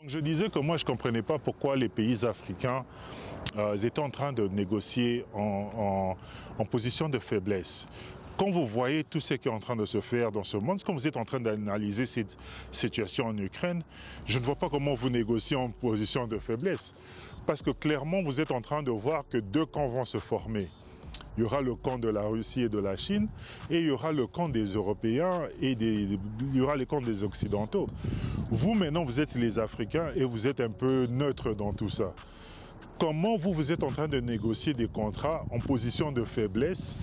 Je disais que moi, je ne comprenais pas pourquoi les pays africains étaient en train de négocier en position de faiblesse. Quand vous voyez tout ce qui est en train de se faire dans ce monde, quand vous êtes en train d'analyser cette situation en Ukraine, je ne vois pas comment vous négociez en position de faiblesse. Parce que clairement, vous êtes en train de voir que deux camps vont se former. Il y aura le camp de la Russie et de la Chine, et il y aura le camp des Européens et il y aura le camp des Occidentaux. Vous, maintenant, vous êtes les Africains et vous êtes un peu neutre dans tout ça. Comment vous êtes en train de négocier des contrats en position de faiblesse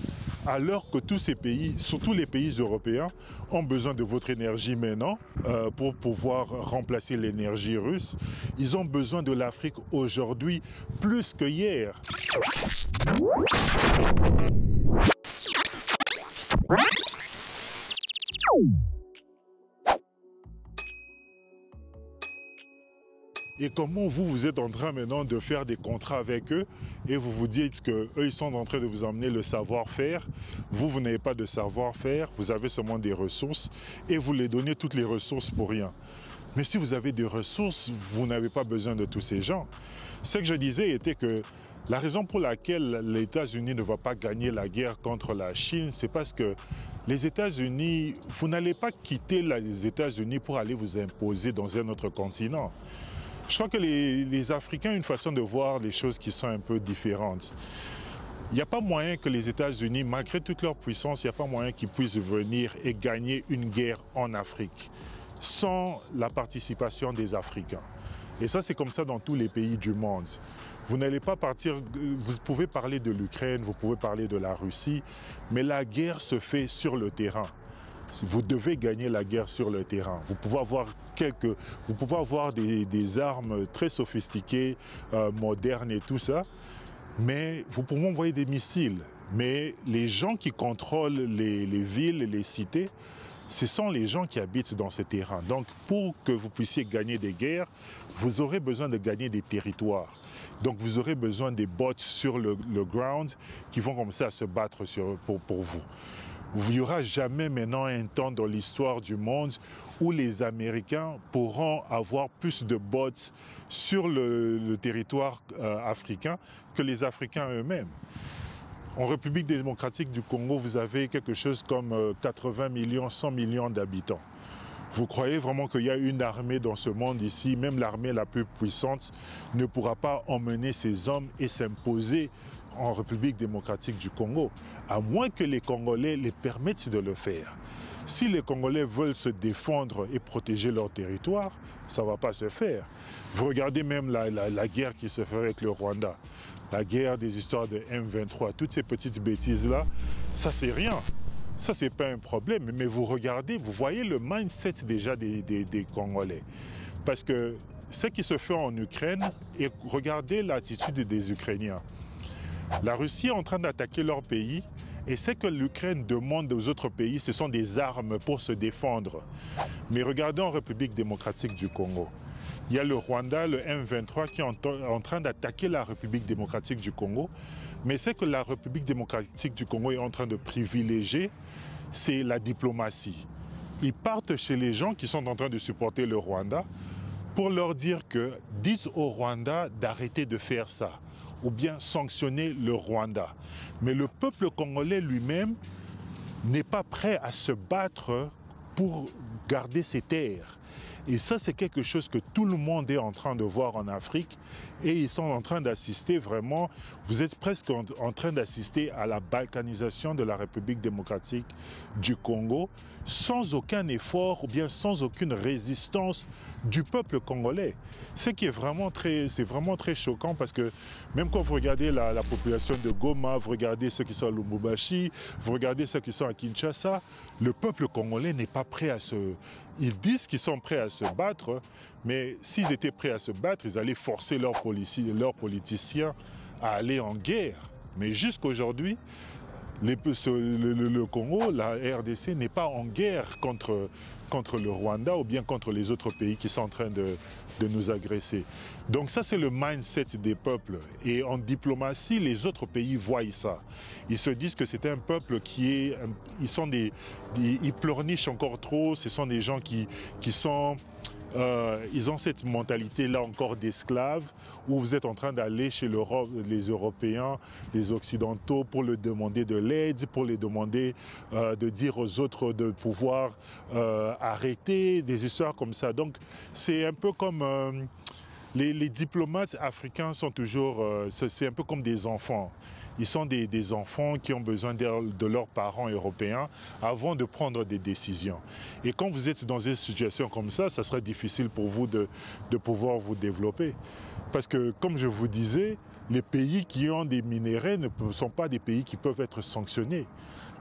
alors que tous ces pays, surtout les pays européens, ont besoin de votre énergie maintenant pour pouvoir remplacer l'énergie russe. Ils ont besoin de l'Afrique aujourd'hui plus que hier. Et comment vous êtes en train maintenant de faire des contrats avec eux et vous vous dites qu'eux, ils sont en train de vous emmener le savoir-faire. Vous n'avez pas de savoir-faire, vous avez seulement des ressources et vous les donnez toutes les ressources pour rien. Mais si vous avez des ressources, vous n'avez pas besoin de tous ces gens. Ce que je disais était que la raison pour laquelle les États-Unis ne vont pas gagner la guerre contre la Chine, c'est parce que les États-Unis, vous n'allez pas quitter les États-Unis pour aller vous imposer dans un autre continent. Je crois que les Africains ont une façon de voir les choses qui sont un peu différentes. Il n'y a pas moyen que les États-Unis, malgré toute leur puissance, il n'y a pas moyen qu'ils puissent venir et gagner une guerre en Afrique sans la participation des Africains. Et ça, c'est comme ça dans tous les pays du monde. Vous n'allez pas partir, vous pouvez parler de l'Ukraine, vous pouvez parler de la Russie, mais la guerre se fait sur le terrain. Vous devez gagner la guerre sur le terrain. Vous pouvez avoir des armes très sophistiquées, modernes et tout ça, mais vous pouvez envoyer des missiles. Mais les gens qui contrôlent les villes et les cités, ce sont les gens qui habitent dans ces terrains. Donc, pour que vous puissiez gagner des guerres, vous aurez besoin de gagner des territoires. Donc, vous aurez besoin des bots sur le ground qui vont commencer à se battre pour vous. Il n'y aura jamais maintenant un temps dans l'histoire du monde où les Américains pourront avoir plus de bots sur le territoire africain que les Africains eux-mêmes. En République démocratique du Congo, vous avez quelque chose comme 80 millions, 100 millions d'habitants. Vous croyez vraiment qu'il y a une armée dans ce monde ici, même l'armée la plus puissante, ne pourra pas emmener ses hommes et s'imposer en République démocratique du Congo, à moins que les Congolais les permettent de le faire. Si les Congolais veulent se défendre et protéger leur territoire, ça ne va pas se faire. Vous regardez même la guerre qui se fait avec le Rwanda, la guerre des histoires de M23, toutes ces petites bêtises-là, ça c'est rien. Ça, ce n'est pas un problème, mais vous regardez, vous voyez le mindset déjà des Congolais. Parce que ce qui se fait en Ukraine, et regardez l'attitude des Ukrainiens. La Russie est en train d'attaquer leur pays, et ce que l'Ukraine demande aux autres pays, ce sont des armes pour se défendre. Mais regardez en République démocratique du Congo. Il y a le Rwanda, le M23, qui est en train d'attaquer la République démocratique du Congo. Mais ce que la République démocratique du Congo est en train de privilégier, c'est la diplomatie. Ils partent chez les gens qui sont en train de supporter le Rwanda pour leur dire que dites au Rwanda d'arrêter de faire ça ou bien sanctionner le Rwanda. Mais le peuple congolais lui-même n'est pas prêt à se battre pour garder ses terres. Et ça, c'est quelque chose que tout le monde est en train de voir en Afrique et ils sont en train d'assister vraiment, vous êtes presque en train d'assister à la balkanisation de la République démocratique du Congo sans aucun effort ou bien sans aucune résistance du peuple congolais. Ce qui est vraiment très choquant parce que même quand vous regardez la population de Goma, vous regardez ceux qui sont à Lubumbashi, vous regardez ceux qui sont à Kinshasa, le peuple congolais n'est pas prêt à se... Ils disent qu'ils sont prêts à se battre, mais s'ils étaient prêts à se battre, ils allaient forcer leurs politiciens à aller en guerre. Mais jusqu'aujourd'hui, le Congo, la RDC n'est pas en guerre contre le Rwanda ou bien contre les autres pays qui sont en train de nous agresser. Donc ça, c'est le mindset des peuples. Et en diplomatie, les autres pays voient ça. Ils se disent que c'est un peuple ils pleurnichent encore trop. Ce sont des gens qui sont ils ont cette mentalité-là encore d'esclaves, où vous êtes en train d'aller chez les Européens, les Occidentaux, pour leur demander de l'aide, pour les demander de dire aux autres de pouvoir arrêter, des histoires comme ça. Donc c'est un peu comme... les diplomates africains sont toujours... c'est un peu comme des enfants. Ils sont des enfants qui ont besoin de leurs parents européens avant de prendre des décisions. Et quand vous êtes dans une situation comme ça sera difficile pour vous de pouvoir vous développer. Parce que, comme je vous disais, les pays qui ont des minéraux ne sont pas des pays qui peuvent être sanctionnés.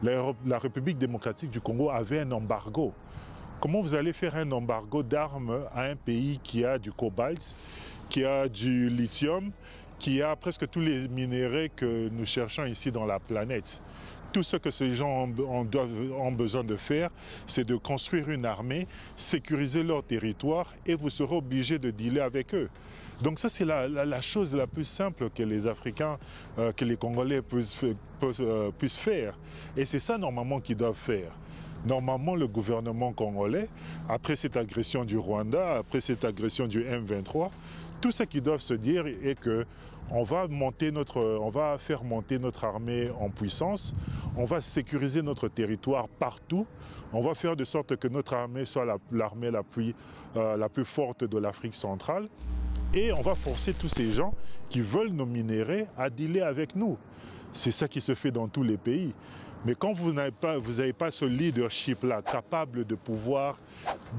La République démocratique du Congo avait un embargo. Comment vous allez faire un embargo d'armes à un pays qui a du cobalt, qui a du lithium, qui a presque tous les minéraux que nous cherchons ici dans la planète? Tout ce que ces gens ont besoin de faire, c'est de construire une armée, sécuriser leur territoire et vous serez obligé de dealer avec eux. Donc ça, c'est la chose la plus simple que les Africains, que les Congolais puissent faire. Et c'est ça normalement qu'ils doivent faire. Normalement, le gouvernement congolais, après cette agression du Rwanda, après cette agression du M23, tout ce qu'ils doivent se dire est que on va faire monter notre armée en puissance, on va sécuriser notre territoire partout, on va faire de sorte que notre armée soit l'armée la plus forte de l'Afrique centrale, et on va forcer tous ces gens qui veulent nos minéraux à dealer avec nous. C'est ça qui se fait dans tous les pays. Mais quand vous n'avez pas ce leadership-là, capable de pouvoir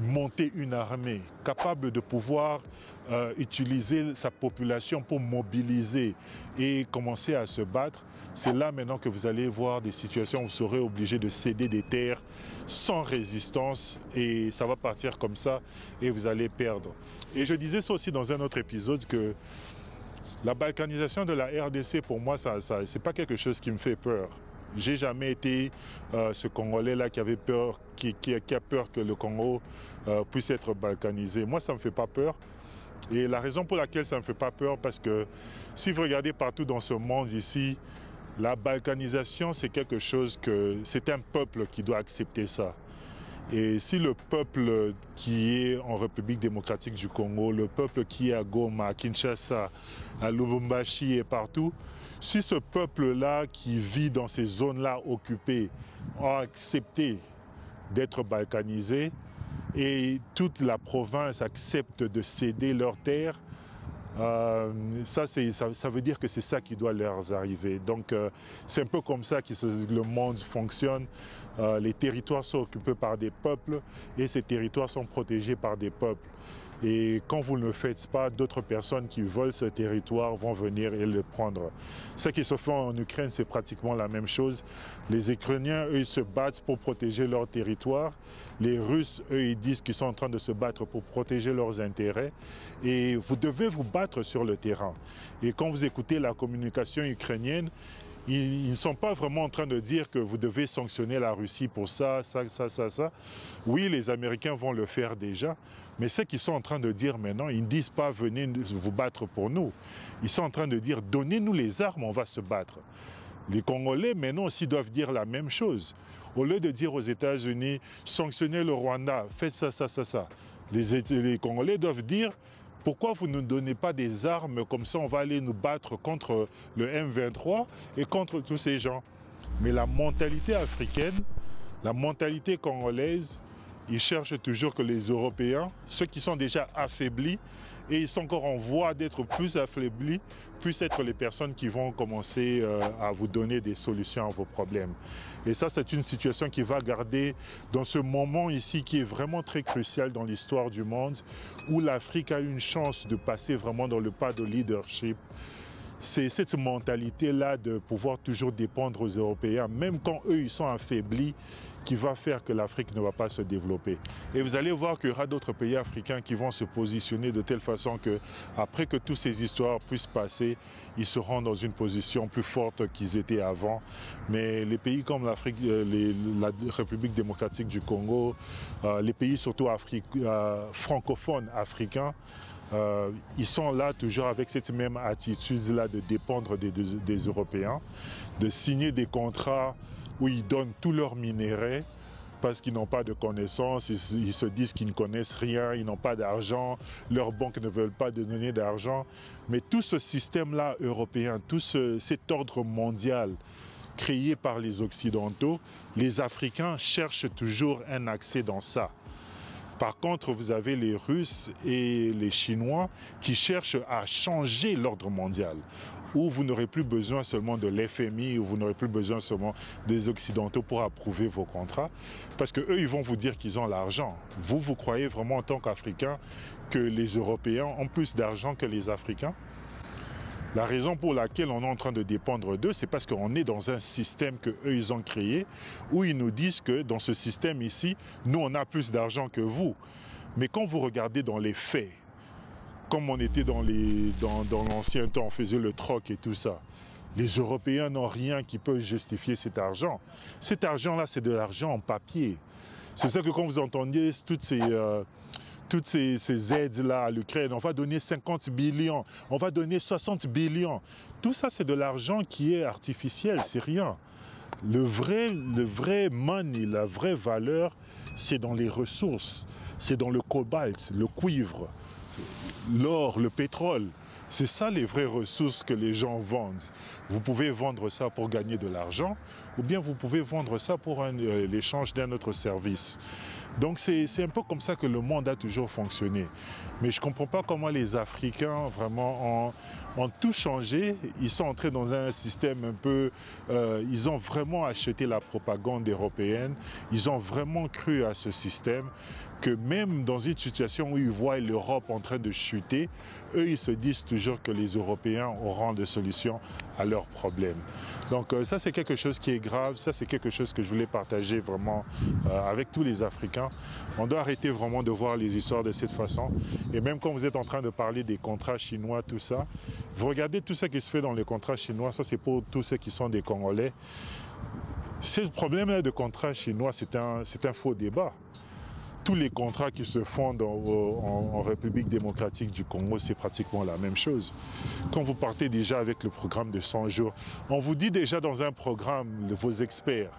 monter une armée, capable de pouvoir utiliser sa population pour mobiliser et commencer à se battre, c'est là maintenant que vous allez voir des situations où vous serez obligé de céder des terres sans résistance et ça va partir comme ça et vous allez perdre. Et je disais ça aussi dans un autre épisode que la balkanisation de la RDC, pour moi, c'est pas quelque chose qui me fait peur. J'ai jamais été ce Congolais-là qui avait peur, qui a peur que le Congo puisse être balkanisé. Moi, ça ne me fait pas peur. Et la raison pour laquelle ça ne me fait pas peur, parce que si vous regardez partout dans ce monde ici, la balkanisation, c'est quelque chose que... C'est un peuple qui doit accepter ça. Et si le peuple qui est en République démocratique du Congo, le peuple qui est à Goma, à Kinshasa, à Lubumbashi et partout, si ce peuple-là qui vit dans ces zones-là occupées a accepté d'être balkanisé et toute la province accepte de céder leurs terres, ça veut dire que c'est ça qui doit leur arriver. Donc c'est un peu comme ça que le monde fonctionne. Les territoires sont occupés par des peuples et ces territoires sont protégés par des peuples. Et quand vous ne le faites pas, d'autres personnes qui veulent ce territoire vont venir et le prendre. Ce qui se fait en Ukraine, c'est pratiquement la même chose. Les Ukrainiens, eux, ils se battent pour protéger leur territoire. Les Russes, eux, ils disent qu'ils sont en train de se battre pour protéger leurs intérêts. Et vous devez vous battre sur le terrain. Et quand vous écoutez la communication ukrainienne, ils ne sont pas vraiment en train de dire que vous devez sanctionner la Russie pour ça. Oui, les Américains vont le faire déjà. Mais ce qu'ils sont en train de dire maintenant, ils ne disent pas « venez vous battre pour nous ». Ils sont en train de dire « donnez-nous les armes, on va se battre ». Les Congolais maintenant aussi doivent dire la même chose. Au lieu de dire aux États-Unis « sanctionnez le Rwanda, faites ça ». Les Congolais doivent dire « pourquoi vous ne nous donnez pas des armes, comme ça on va aller nous battre contre le M23 et contre tous ces gens ». Mais la mentalité africaine, la mentalité congolaise, ils cherchent toujours que les Européens, ceux qui sont déjà affaiblis, et ils sont encore en voie d'être plus affaiblis, puissent être les personnes qui vont commencer à vous donner des solutions à vos problèmes. Et ça, c'est une situation qui va garder dans ce moment ici qui est vraiment très crucial dans l'histoire du monde, où l'Afrique a une chance de passer vraiment dans le pas de leadership. C'est cette mentalité-là de pouvoir toujours dépendre aux Européens, même quand eux, ils sont affaiblis, qui va faire que l'Afrique ne va pas se développer. Et vous allez voir qu'il y aura d'autres pays africains qui vont se positionner de telle façon que, après que toutes ces histoires puissent passer, ils seront dans une position plus forte qu'ils étaient avant. Mais les pays comme la République démocratique du Congo, les pays surtout francophones africains, ils sont là toujours avec cette même attitude-là de dépendre des Européens, de signer des contrats où ils donnent tous leurs minéraux parce qu'ils n'ont pas de connaissances, ils se disent qu'ils ne connaissent rien, ils n'ont pas d'argent, leurs banques ne veulent pas de donner d'argent. Mais tout ce système-là européen, cet ordre mondial créé par les Occidentaux, les Africains cherchent toujours un accès dans ça. Par contre, vous avez les Russes et les Chinois qui cherchent à changer l'ordre mondial, où vous n'aurez plus besoin seulement de l'FMI, où vous n'aurez plus besoin seulement des Occidentaux pour approuver vos contrats, parce qu'eux, ils vont vous dire qu'ils ont l'argent. Vous, vous croyez vraiment en tant qu'Africains que les Européens ont plus d'argent que les Africains? La raison pour laquelle on est en train de dépendre d'eux, c'est parce qu'on est dans un système qu'eux, ils ont créé, où ils nous disent que dans ce système ici, nous, on a plus d'argent que vous. Mais quand vous regardez dans les faits, comme on était dans l'ancien temps, on faisait le troc et tout ça, les Européens n'ont rien qui peut justifier cet argent. Cet argent-là, c'est de l'argent en papier. C'est pour ça que quand vous entendiez toutes ces aides-là à l'Ukraine, on va donner 50 billions, on va donner 60 billions. Tout ça, c'est de l'argent qui est artificiel, c'est rien. Le vrai money, la vraie valeur, c'est dans les ressources, c'est dans le cobalt, le cuivre, l'or, le pétrole. C'est ça les vraies ressources que les gens vendent. Vous pouvez vendre ça pour gagner de l'argent, ou bien vous pouvez vendre ça pour l'échange d'un autre service. Donc c'est un peu comme ça que le monde a toujours fonctionné. Mais je ne comprends pas comment les Africains vraiment ont tout changé. Ils sont entrés dans un système un peu... ils ont vraiment acheté la propagande européenne. Ils ont vraiment cru à ce système que même dans une situation où ils voient l'Europe en train de chuter, eux, ils se disent toujours que les Européens auront des solutions à leurs problèmes. Donc ça, c'est quelque chose qui est grave. Ça, c'est quelque chose que je voulais partager vraiment avec tous les Africains. On doit arrêter vraiment de voir les histoires de cette façon. Et même quand vous êtes en train de parler des contrats chinois, tout ça, vous regardez tout ça qui se fait dans les contrats chinois. Ça, c'est pour tous ceux qui sont des Congolais. Ce problème-là de contrats chinois, c'est un faux débat. Tous les contrats qui se font en République démocratique du Congo, c'est pratiquement la même chose. Quand vous partez déjà avec le programme de 100 jours, on vous dit déjà dans un programme, vos experts,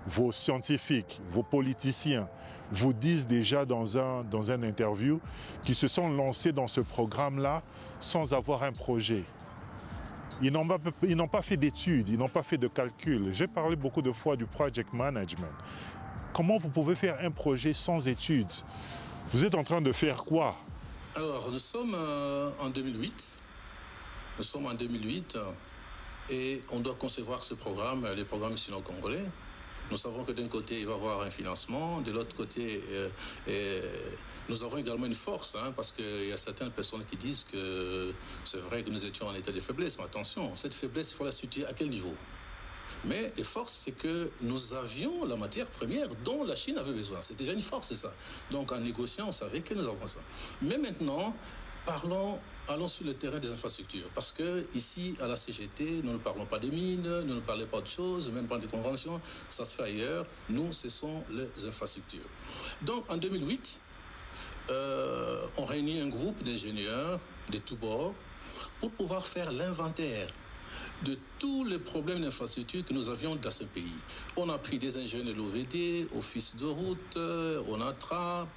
vos scientifiques, vos politiciens, vous disent déjà dans un interview qu'ils se sont lancés dans ce programme-là sans avoir un projet. Ils n'ont pas fait d'études, ils n'ont pas fait de calculs. J'ai parlé beaucoup de fois du project management. Comment vous pouvez faire un projet sans études? Vous êtes en train de faire quoi? Alors, nous sommes en 2008. Nous sommes en 2008 et on doit concevoir ce programme, les programmes sino-congolais. Nous savons que d'un côté, il va y avoir un financement. De l'autre côté, nous avons également une force, parce qu'il y a certaines personnes qui disent que c'est vrai que nous étions en état de faiblesse. Mais attention, cette faiblesse, il faut la situer à quel niveau? Mais les forces, c'est que nous avions la matière première dont la Chine avait besoin. C'est déjà une force, c'est ça. Donc, en négociant, on savait que nous avons ça. Mais maintenant, allons sur le terrain des infrastructures. Parce que ici, à la CGT, nous ne parlons pas des mines, nous ne parlons pas de choses, même pas des conventions. Ça se fait ailleurs. Nous, ce sont les infrastructures. Donc, en 2008, on réunit un groupe d'ingénieurs de tous bords pour pouvoir faire l'inventaire de tous les problèmes d'infrastructure que nous avions dans ce pays. On a pris des ingénieurs de l'OVD, Office de route, ONATRA,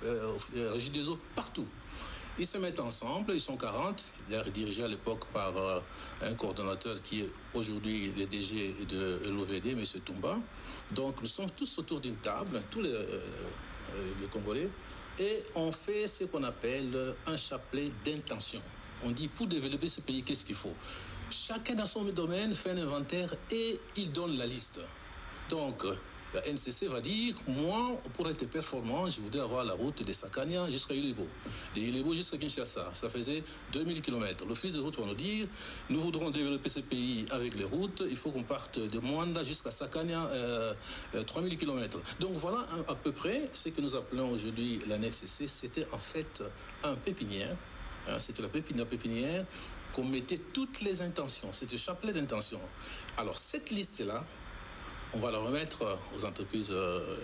Régie des eaux, partout. Ils se mettent ensemble, ils sont 40, il est dirigé à l'époque par un coordonnateur qui est aujourd'hui le DG de l'OVD, M. Toumba. Donc nous sommes tous autour d'une table, tous les Congolais, et on fait ce qu'on appelle un chapelet d'intention. On dit, pour développer ce pays, qu'est-ce qu'il faut? Chacun dans son domaine fait un inventaire et il donne la liste. Donc, la NCC va dire, moi, pour être performant, je voudrais avoir la route de Sakania jusqu'à Ilebo. De Ilebo jusqu'à Kinshasa, ça faisait 2000 km. L'office de route va nous dire, nous voudrons développer ce pays avec les routes, il faut qu'on parte de Mwanda jusqu'à Sakania, 3000 km. Donc voilà à peu près ce que nous appelons aujourd'hui la NCC. C'était en fait un pépinière, c'était la pépinière, qu'on mettait toutes les intentions, c'était chapelet d'intentions. Alors cette liste-là, on va le remettre aux entreprises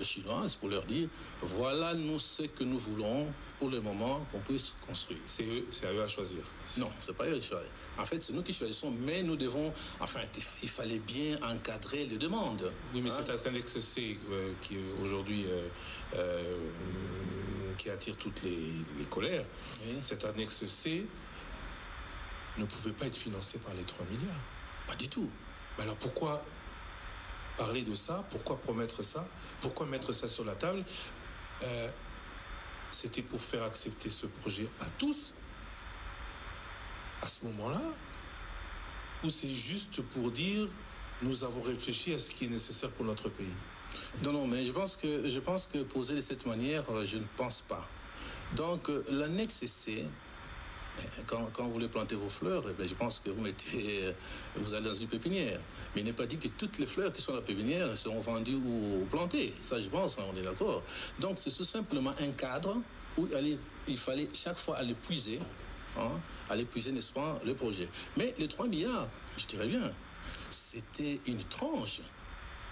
chinoises pour leur dire, voilà nous ce que nous voulons pour le moment qu'on puisse construire. C'est à eux à choisir. Non, c'est pas eux à choisir. En fait, c'est nous qui choisissons, mais nous devons, enfin, il fallait bien encadrer les demandes. Oui, mais cet annexe C qui aujourd'hui qui attire toutes les colères, oui. Cette annexe C ne pouvait pas être financée par les 3 milliards. Pas du tout. Mais alors pourquoi parler de ça? Pourquoi promettre ça? Pourquoi mettre ça sur la table? C'était pour faire accepter ce projet à tous à ce moment-là? Ou c'est juste pour dire nous avons réfléchi à ce qui est nécessaire pour notre pays? Non, mais je pense que poser de cette manière, je ne pense pas. Donc, l'annexe C, quand vous voulez planter vos fleurs, eh bien, je pense que vous allez dans une pépinière. Mais il n'est pas dit que toutes les fleurs qui sont dans la pépinière seront vendues ou plantées. Ça, je pense, on est d'accord. Donc, c'est tout simplement un cadre où il fallait chaque fois aller puiser, n'est-ce pas, le projet. Mais les 3 milliards, je dirais bien, c'était une tranche.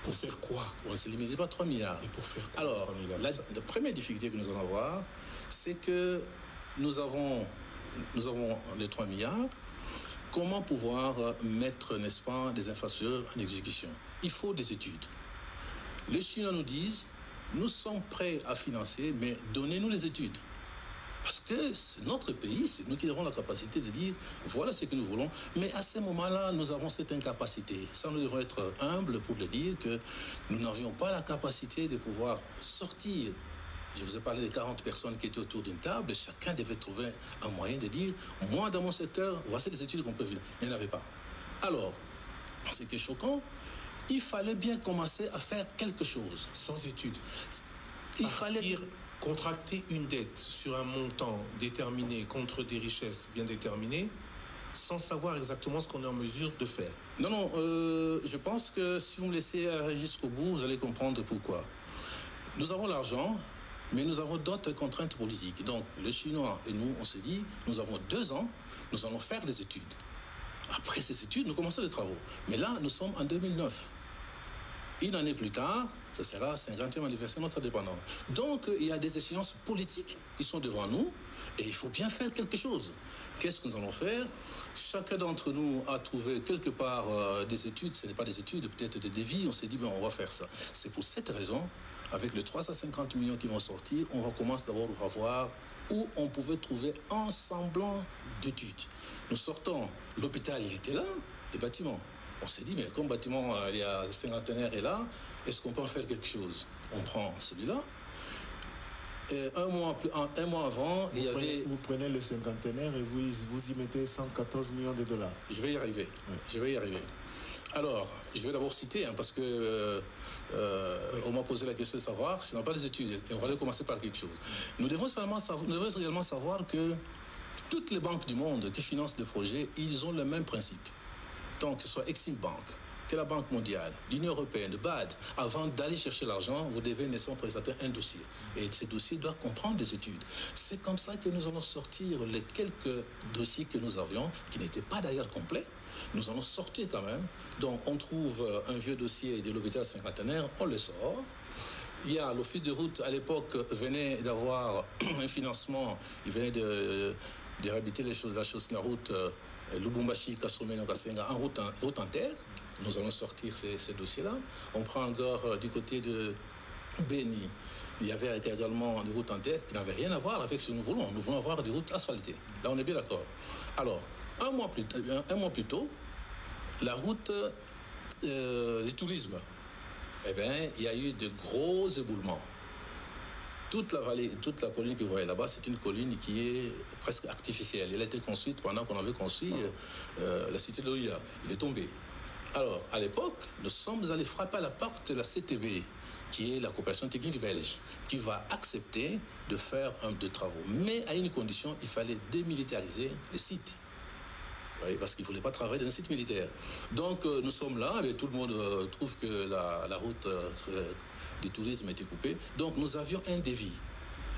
Pour faire quoi? On ne se limitait pas à 3 milliards. Et pour faire quoi? Alors, la première difficulté que nous allons avoir, c'est que nous avons les 3 milliards. Comment pouvoir mettre, n'est-ce pas, des infrastructures en exécution? Il faut des études. Les Chinois nous disent, nous sommes prêts à financer, mais donnez-nous les études. Parce que c'est notre pays, c'est nous qui avons la capacité de dire voilà ce que nous voulons. Mais à ce moment-là, nous avons cette incapacité. Ça, nous devons être humbles pour le dire que nous n'avions pas la capacité de pouvoir sortir. Je vous ai parlé des 40 personnes qui étaient autour d'une table. Chacun devait trouver un moyen de dire moi, dans mon secteur, voici les études qu'on peut faire. Il n'y en avait pas. Alors, ce qui est choquant, il fallait bien commencer à faire quelque chose. Sans études. Il fallait contracter une dette sur un montant déterminé contre des richesses bien déterminées sans savoir exactement ce qu'on est en mesure de faire. Non, je pense que si vous me laissez aller jusqu'au bout, vous allez comprendre pourquoi. Nous avons l'argent, mais nous avons d'autres contraintes politiques. Donc, les Chinois et nous, on s'est dit, nous avons 2 ans, nous allons faire des études. Après ces études, nous commençons les travaux. Mais là, nous sommes en 2009. Une année plus tard, ce sera 50e anniversaire de notre indépendance. Donc, il y a des échéances politiques qui sont devant nous et il faut bien faire quelque chose. Qu'est-ce que nous allons faire? Chacun d'entre nous a trouvé quelque part des études, ce n'est pas des études, peut-être des devis, on s'est dit, on va faire ça. C'est pour cette raison, avec les 350 millions qui vont sortir, on va commencer d'abord à voir où on pouvait trouver un semblant d'études. Nous sortons, l'hôpital, il était là, les bâtiments. On s'est dit, mais comme bâtiment, il y a le cinquantenaire est là, est-ce qu'on peut en faire quelque chose? On prend celui-là. Et un mois avant, vous prenez le cinquantenaire et vous y mettez 114 millions de dollars. Je vais y arriver. Oui. Je vais y arriver. Alors, je vais d'abord citer, parce que on m'a posé la question de savoir si on n'a pas les études. Et on va aller commencer par quelque chose. Nous devons également savoir que toutes les banques du monde qui financent le projet, ils ont le même principe. Donc, que ce soit Exim Bank, que la Banque mondiale, l'Union européenne, le BAD, avant d'aller chercher l'argent, vous devez nécessairement présenter un dossier. Et ce dossier doit comprendre des études. C'est comme ça que nous allons sortir les quelques dossiers que nous avions, qui n'étaient pas d'ailleurs complets. Nous allons sortir quand même. Donc, on trouve un vieux dossier de l'hôpital cinquantenaire, on le sort. Il y a l'Office de route, à l'époque, venait d'avoir un financement, il venait de réhabiliter la route Lubumbashi, Kasumé, Nakasenga, en route en terre. Nous allons sortir ces dossiers-là. On prend encore du côté de Beni. Il y avait également des routes en terre qui n'avaient rien à voir avec ce que nous voulons. Nous voulons avoir des routes asphaltées. Là, on est bien d'accord. Alors, un mois plus tôt, la route du tourisme, eh bien, il y a eu de gros éboulements. Toute la vallée, toute la colline que vous voyez là-bas, c'est une colline qui est presque artificielle. Elle a été construite pendant qu'on avait construit la cité de l'Olia. Il est tombé. Alors, à l'époque, nous sommes allés frapper à la porte de la CTB, qui est la coopération technique belge, qui va accepter de faire des travaux. Mais à une condition, il fallait démilitariser le site. Oui, parce qu'il ne voulait pas travailler dans un site militaire. Donc, nous sommes là, et tout le monde trouve que la route du tourisme était coupée. Donc, nous avions un devis.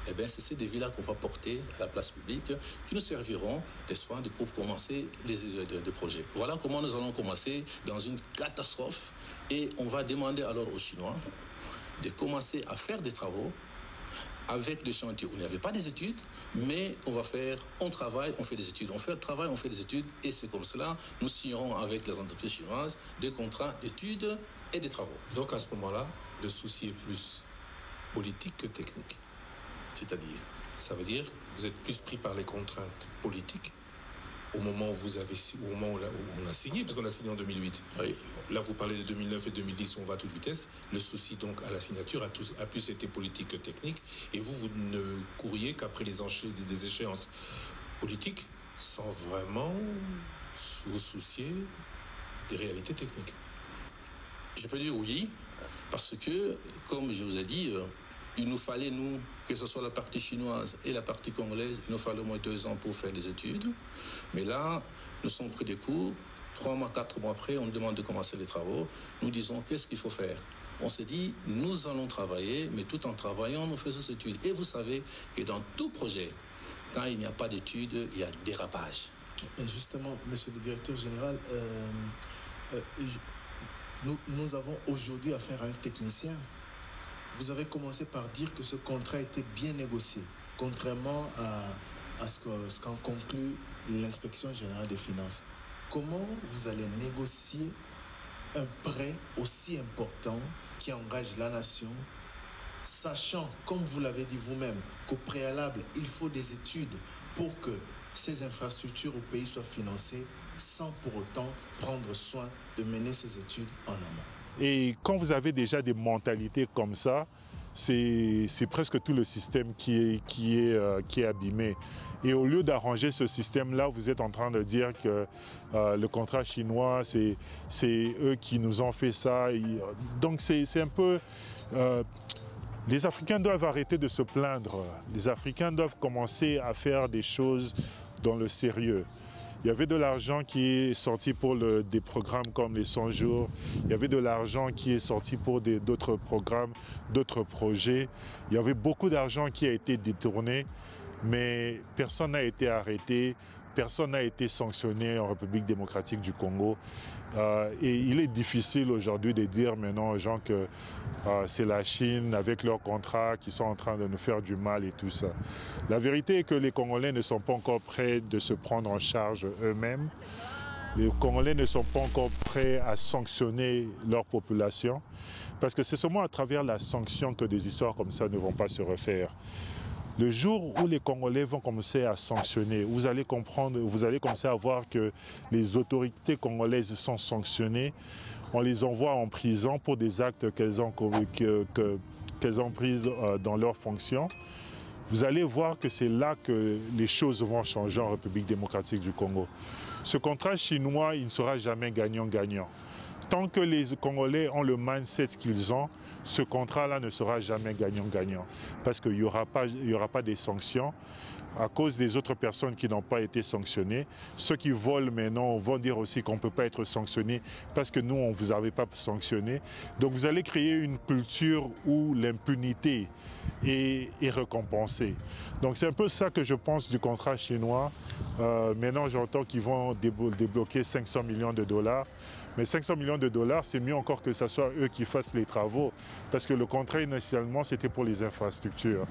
eh bien, c'est ces défis-là qu'on va porter à la place publique qui nous serviront, n'est-ce pas, pour commencer les projets. Voilà comment nous allons commencer dans une catastrophe et on va demander alors aux Chinois de commencer à faire des travaux avec des chantiers où il n'y avait pas des études, mais on travaille, on fait des études, on fait le travail, on fait des études, et c'est comme cela, nous signerons avec les entreprises chinoises des contrats d'études et des travaux. Donc à ce moment-là, le souci est plus politique que technique. C'est-à-dire, ça veut dire que vous êtes plus pris par les contraintes politiques au moment où on a signé, parce qu'on a signé en 2008. Oui. Là, vous parlez de 2009 et 2010, on va à toute vitesse. Le souci, donc, à la signature a plus été politique que technique. Et vous ne courriez qu'après des échéances politiques sans vraiment vous soucier des réalités techniques. Je peux dire oui, parce que, comme je vous ai dit, il nous fallait, nous, que ce soit la partie chinoise et la partie congolaise, il nous fallait au moins 2 ans pour faire des études. Mais là, nous sommes pris des cours. 3 mois, 4 mois après, on nous demande de commencer les travaux. Nous disons, qu'est-ce qu'il faut faire? On s'est dit, nous allons travailler, mais tout en travaillant, nous faisons ces études. Et vous savez que dans tout projet, quand il n'y a pas d'études, il y a dérapage. Et justement, monsieur le directeur général, nous avons aujourd'hui affaire à un technicien. Vous avez commencé par dire que ce contrat était bien négocié, contrairement à ce qu'en conclut l'inspection générale des finances. Comment vous allez négocier un prêt aussi important qui engage la nation, sachant, comme vous l'avez dit vous-même, qu'au préalable, il faut des études pour que ces infrastructures au pays soient financées sans pour autant prendre soin de mener ces études en amont? Et quand vous avez déjà des mentalités comme ça, c'est presque tout le système qui est abîmé. Et au lieu d'arranger ce système-là, vous êtes en train de dire que le contrat chinois, c'est eux qui nous ont fait ça. Donc c'est un peu... les Africains doivent arrêter de se plaindre. Les Africains doivent commencer à faire des choses dans le sérieux. Il y avait de l'argent qui est sorti pour des programmes comme les 100 jours. Il y avait de l'argent qui est sorti pour d'autres programmes, d'autres projets. Il y avait beaucoup d'argent qui a été détourné, mais personne n'a été arrêté, personne n'a été sanctionné en République démocratique du Congo. Et il est difficile aujourd'hui de dire maintenant aux gens que c'est la Chine avec leurs contrats qui sont en train de nous faire du mal et tout ça. La vérité est que les Congolais ne sont pas encore prêts de se prendre en charge eux-mêmes. Les Congolais ne sont pas encore prêts à sanctionner leur population parce que c'est seulement à travers la sanction que des histoires comme ça ne vont pas se refaire. Le jour où les Congolais vont commencer à sanctionner, vous allez comprendre, vous allez commencer à voir que les autorités congolaises sont sanctionnées. On les envoie en prison pour des actes qu'elles ont pris dans leurs fonctions. Vous allez voir que c'est là que les choses vont changer en République démocratique du Congo. Ce contrat chinois, il ne sera jamais gagnant-gagnant. Tant que les Congolais ont le mindset qu'ils ont, ce contrat-là ne sera jamais gagnant-gagnant. Parce qu'il n'y aura pas des sanctions à cause des autres personnes qui n'ont pas été sanctionnées. Ceux qui volent maintenant vont dire aussi qu'on ne peut pas être sanctionné parce que nous, on ne vous avait pas sanctionné. Donc vous allez créer une culture où l'impunité est récompensée. Donc c'est un peu ça que je pense du contrat chinois. Maintenant, j'entends qu'ils vont débloquer 500 millions de dollars. Mais 500 millions de dollars, c'est mieux encore que ce soit eux qui fassent les travaux. Parce que le contrat, initialement, c'était pour les infrastructures.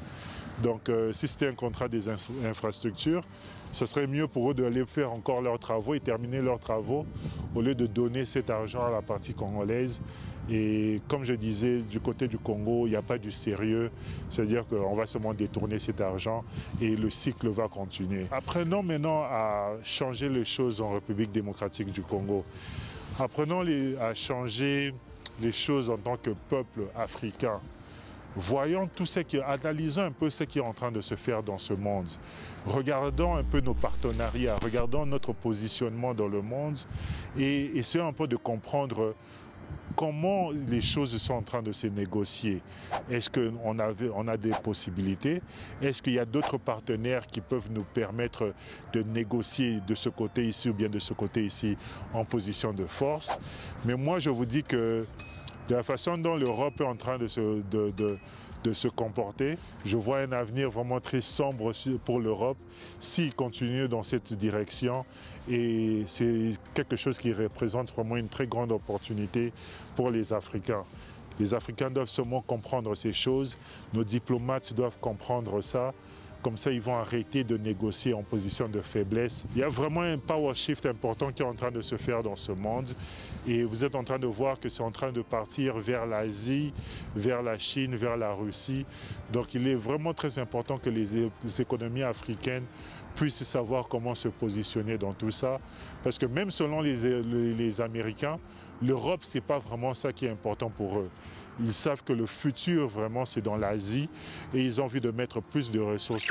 Donc, si c'était un contrat des infrastructures, ce serait mieux pour eux d'aller faire encore leurs travaux et terminer leurs travaux au lieu de donner cet argent à la partie congolaise. Et comme je disais, du côté du Congo, il n'y a pas du sérieux. C'est-à-dire qu'on va seulement détourner cet argent et le cycle va continuer. Apprenons maintenant à changer les choses en République démocratique du Congo. Apprenons à changer les choses en tant que peuple africain. Voyons analysons un peu ce qui est en train de se faire dans ce monde. Regardons un peu nos partenariats, regardons notre positionnement dans le monde et essayons un peu de comprendre comment les choses sont en train de se négocier. Est-ce qu'on a des possibilités? Est-ce qu'il y a d'autres partenaires qui peuvent nous permettre de négocier de ce côté ici ou bien de ce côté ici en position de force? Mais moi, je vous dis que de la façon dont l'Europe est en train de de se comporter. Je vois un avenir vraiment très sombre pour l'Europe s'il continue dans cette direction. Et c'est quelque chose qui représente vraiment une très grande opportunité pour les Africains. Les Africains doivent seulement comprendre ces choses, nos diplomates doivent comprendre ça. Comme ça, ils vont arrêter de négocier en position de faiblesse. Il y a vraiment un power shift important qui est en train de se faire dans ce monde. Et vous êtes en train de voir que c'est en train de partir vers l'Asie, vers la Chine, vers la Russie. Donc il est vraiment très important que les économies africaines puissent savoir comment se positionner dans tout ça. Parce que même selon les Américains, l'Europe, ce n'est pas vraiment ça qui est important pour eux. Ils savent que le futur, vraiment, c'est dans l'Asie et ils ont envie de mettre plus de ressources.